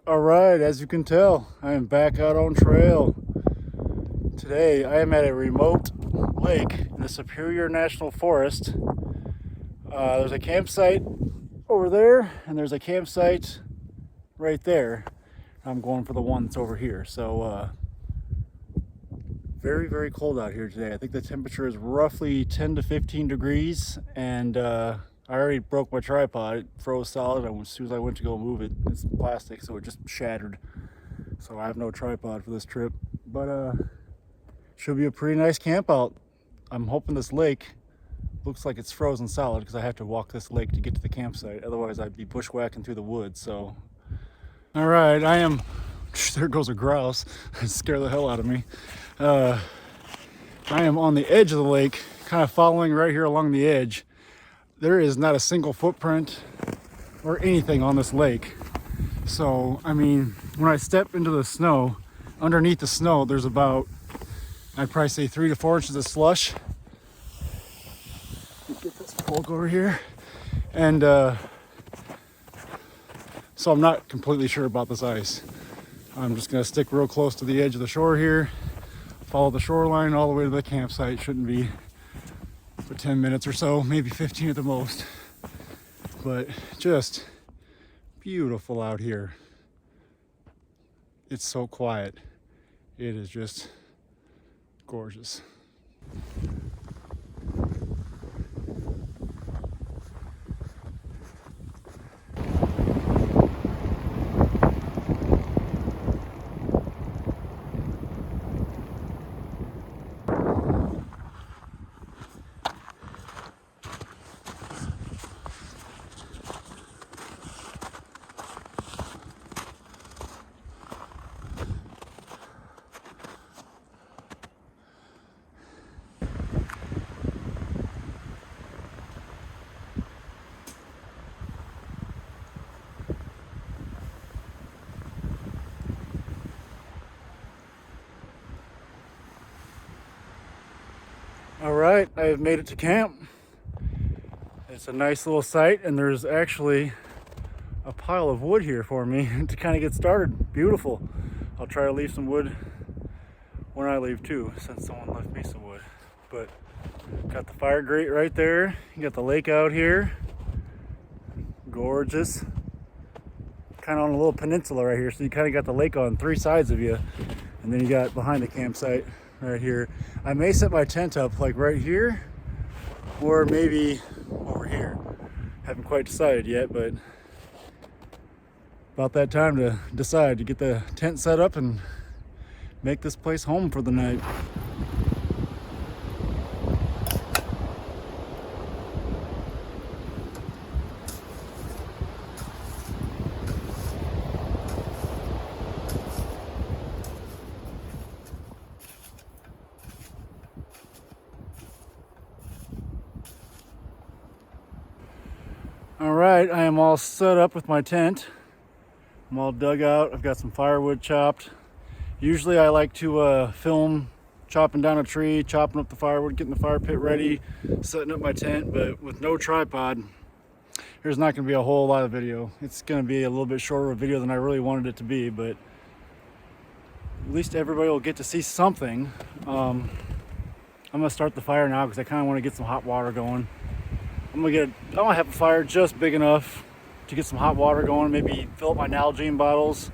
All right, as you can tell, I am back out on trail. Today, I am at a remote lake in the Superior National Forest. There's a campsite over there, and there's a campsite right there. I'm going for the one that's over here. So, very, very cold out here today. I think the temperature is roughly 10 to 15 degrees, and I already broke my tripod. It froze solid as soon as I went to go move it. It's plastic, so it just shattered. So I have no tripod for this trip, but should be a pretty nice camp out. I'm hoping this lake looks like it's frozen solid because I have to walk this lake to get to the campsite. Otherwise, I'd be bushwhacking through the woods. So, all right, I am. There goes a grouse. It scared the hell out of me. I am on the edge of the lake, kind of following right here along the edge. There is not a single footprint or anything on this lake. So, I mean, when I step into the snow, underneath the snow, there's about, I'd probably say 3 to 4 inches of slush. Get this fork over here. And so I'm not completely sure about this ice. I'm just gonna stick real close to the edge of the shore here, follow the shoreline all the way to the campsite. Shouldn't be for 10 minutes or so, maybe 15 at the most. But just beautiful out here. It's so quiet. It is just gorgeous. All right, I have made it to camp. It's a nice little site, and there's actually a pile of wood here for me to kind of get started. Beautiful. I'll try to leave some wood when I leave too, since someone left me some wood. But got the fire grate right there. You got the lake out here. Gorgeous. Kind of on a little peninsula right here, so you kind of got the lake on 3 sides of you, and then you got behind the campsite right here. I may set my tent up like right here or maybe over here. Haven't quite decided yet, but about that time to decide to get the tent set up and make this place home for the night. All right, I am all set up with my tent. I'm all dug out. I've got some firewood chopped. Usually I like to film chopping down a tree, chopping up the firewood, getting the fire pit ready, setting up my tent, but with no tripod, there's not gonna be a whole lot of video. It's gonna be a little bit shorter of a video than I really wanted it to be, but at least everybody will get to see something. I'm gonna start the fire now because I kind of want to get some hot water going. I'm gonna have a fire just big enough to get some hot water going, maybe fill up my Nalgene bottles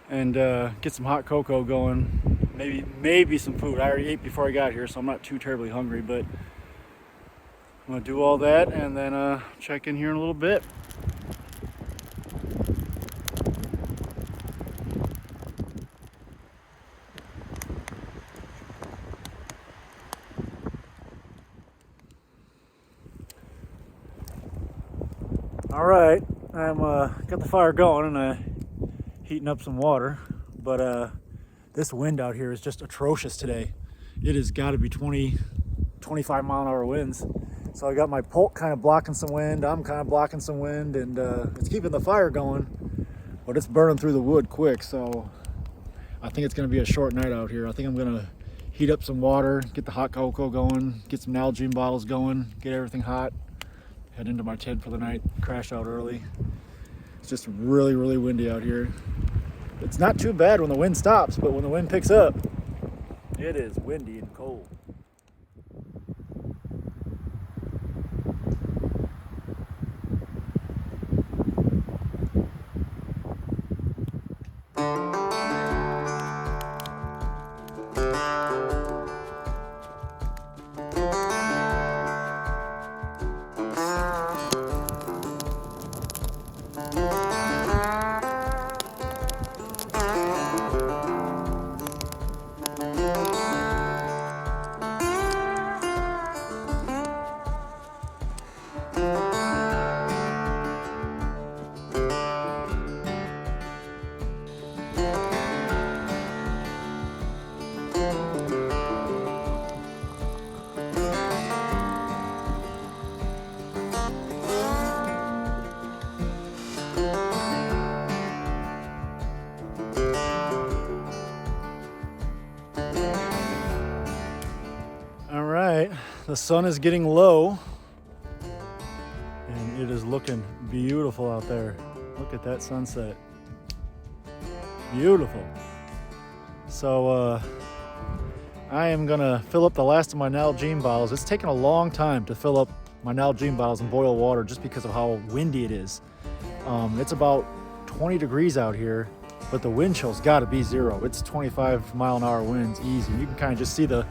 and get some hot cocoa going. Maybe some food. I already ate before I got here, so I'm not too terribly hungry, but I'm gonna do all that and then check in here in a little bit. All right, I'm got the fire going and heating up some water, but this wind out here is just atrocious today. It has got to be 25 mile an hour winds. So I got my pulk kind of blocking some wind. I'm kind of blocking some wind, and it's keeping the fire going, but it's burning through the wood quick. So I think it's going to be a short night out here. I think I'm going to heat up some water, get the hot cocoa going, get some Nalgene bottles going, get everything hot, head into my tent for the night, crash out early. It's just really, really windy out here. It's not too bad when the wind stops, but when the wind picks up, it is windy and cold. All right, the sun is getting low and it is looking beautiful out there. Look at that sunset. Beautiful. So I am gonna fill up the last of my Nalgene bottles. It's taken a long time to fill up my Nalgene bottles in boiled water just because of how windy it is. It's about 20 degrees out here, but the wind chill's gotta be 0. It's 25-mile-an-hour winds easy. You can kind of just see the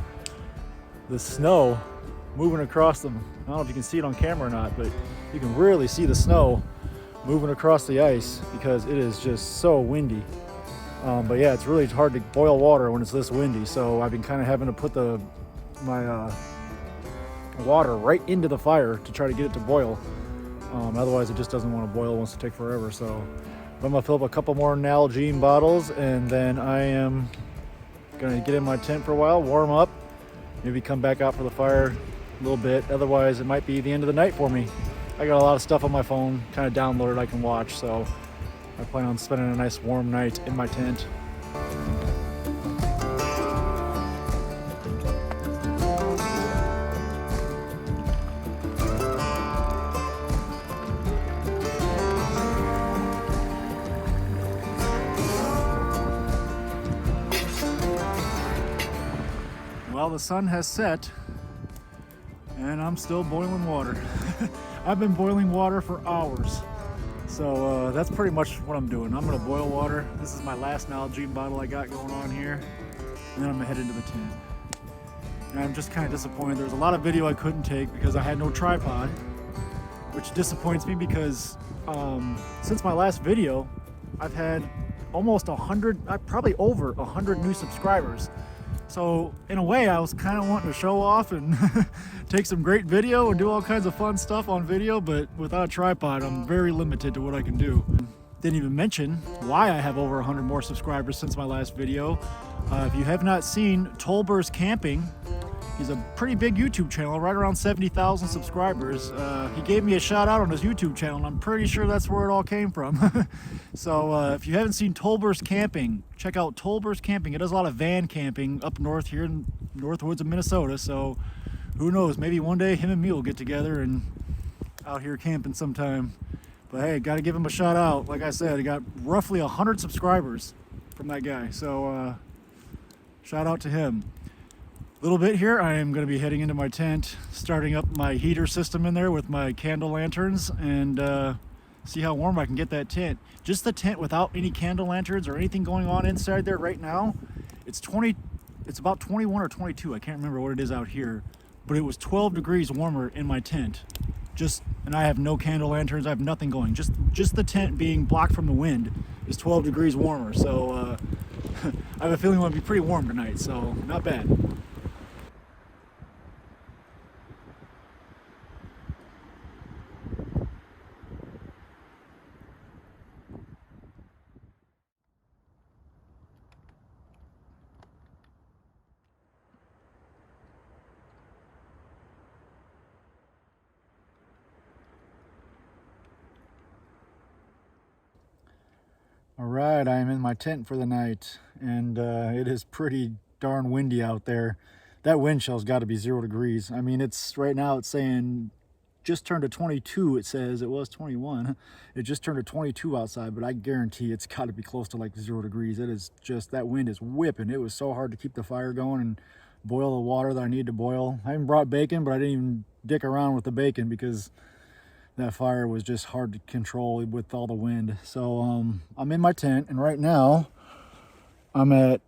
snow moving across them. I don't know if you can see it on camera or not, but you can really see the snow moving across the ice because it is just so windy. But yeah, it's really hard to boil water when it's this windy, so I've been kind of having to put my water right into the fire to try to get it to boil. Otherwise it just doesn't want to boil. It wants to take forever. So I'm gonna fill up a couple more Nalgene bottles, and then I am gonna get in my tent for a while, warm up, maybe come back out for the fire a little bit. Otherwise it might be the end of the night for me. I got a lot of stuff on my phone kind of downloaded I can watch, so I plan on spending a nice warm night in my tent. Well, the sun has set and I'm still boiling water. I've been boiling water for hours. So that's pretty much what I'm doing. I'm gonna boil water. This is my last Nalgene bottle I got going on here. And then I'm gonna head into the tent. And I'm just kind of disappointed. There's a lot of video I couldn't take because I had no tripod, which disappoints me because since my last video, I've had almost 100, probably over 100 new subscribers. So in a way, I was kind of wanting to show off and take some great video and do all kinds of fun stuff on video, but without a tripod, I'm very limited to what I can do. Didn't even mention why I have over 100 more subscribers since my last video. If you have not seen Tolber's Camping, he's a pretty big YouTube channel, right around 70,000 subscribers. He gave me a shout out on his YouTube channel, and I'm pretty sure that's where it all came from. So if you haven't seen Tolber's Camping, check out Tolber's Camping. It does a lot of van camping up north here in Northwoods of Minnesota. So who knows, maybe one day him and me will get together and out here camping sometime. But hey, got to give him a shout out. Like I said, I got roughly 100 subscribers from that guy. So shout out to him. Little bit here, I am going to be heading into my tent, starting up my heater system in there with my candle lanterns, and see how warm I can get that tent. Just the tent without any candle lanterns or anything going on inside there right now, it's about 21 or 22, I can't remember what it is out here, but it was 12 degrees warmer in my tent. And I have no candle lanterns, I have nothing going. Just the tent being blocked from the wind is 12 degrees warmer, so I have a feeling it'll be pretty warm tonight, so not bad. All right, I am in my tent for the night, and it is pretty darn windy out there. That wind chill's got to be 0 degrees. I mean, right now it's saying just turned to 22. It says it was 21. It just turned to 22 outside, but I guarantee it's got to be close to like 0 degrees. It is just, that wind is whipping. It was so hard to keep the fire going and boil the water that I need to boil. I even brought bacon, but I didn't even dick around with the bacon because that fire was just hard to control with all the wind. So I'm in my tent, and right now I'm at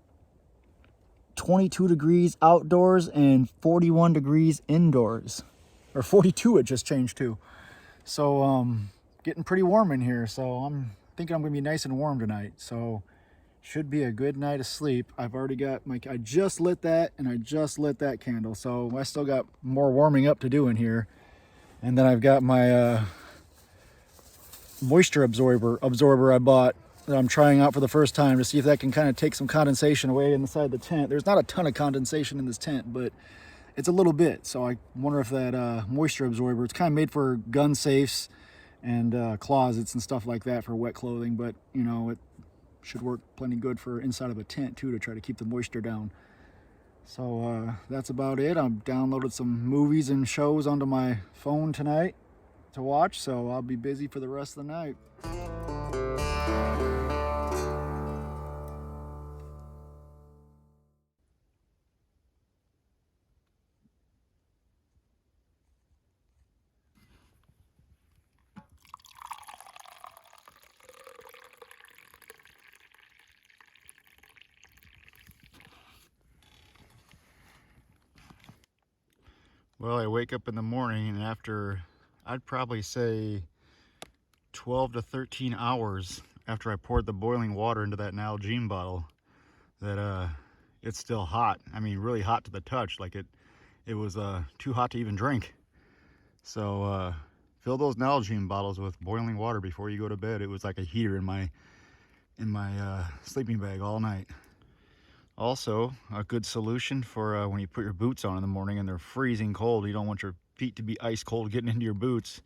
22 degrees outdoors and 41 degrees indoors, or 42 it just changed to. So getting pretty warm in here, so I'm thinking I'm gonna be nice and warm tonight, so should be a good night of sleep. I've already got I just lit that, and I just lit that candle, so I still got more warming up to do in here. And then I've got my moisture absorber I bought that I'm trying out for the first time to see if that can kind of take some condensation away inside the tent. There's not a ton of condensation in this tent, but it's a little bit. So I wonder if that moisture absorber, it's kind of made for gun safes and closets and stuff like that for wet clothing, but you know, it should work plenty good for inside of a tent too, to try to keep the moisture down. So that's about it. I've downloaded some movies and shows onto my phone tonight to watch, so I'll be busy for the rest of the night. Well, I wake up in the morning, and after, I'd probably say 12 to 13 hours after I poured the boiling water into that Nalgene bottle, that it's still hot. I mean, really hot to the touch. Like it was too hot to even drink. So fill those Nalgene bottles with boiling water before you go to bed. It was like a heater in my sleeping bag all night. Also, a good solution for when you put your boots on in the morning and they're freezing cold. You don't want your feet to be ice cold getting into your boots.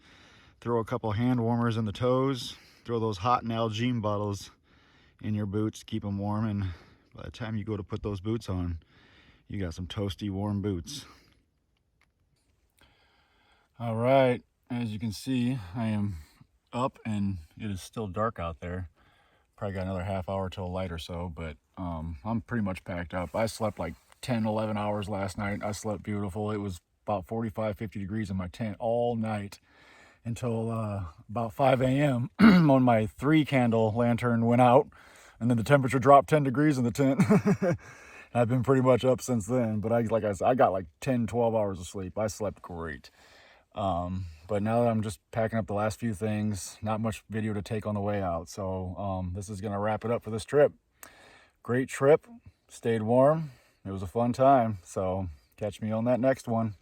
Throw a couple hand warmers in the toes. Throw those hot Nalgene bottles in your boots. Keep them warm, and by the time you go to put those boots on, you got some toasty warm boots. All right, as you can see, I am up and it is still dark out there. Probably got another half hour till light or so, but I'm pretty much packed up. I slept like 10, 11 hours last night. I slept beautiful. It was about 45, 50 degrees in my tent all night until about 5 a.m. when my 3 candle lantern went out, and then the temperature dropped 10 degrees in the tent. I've been pretty much up since then, but like I said, I got like 10, 12 hours of sleep. I slept great. But now that I'm just packing up the last few things, not much video to take on the way out. So this is gonna wrap it up for this trip. Great trip, stayed warm. It was a fun time. So catch me on that next one.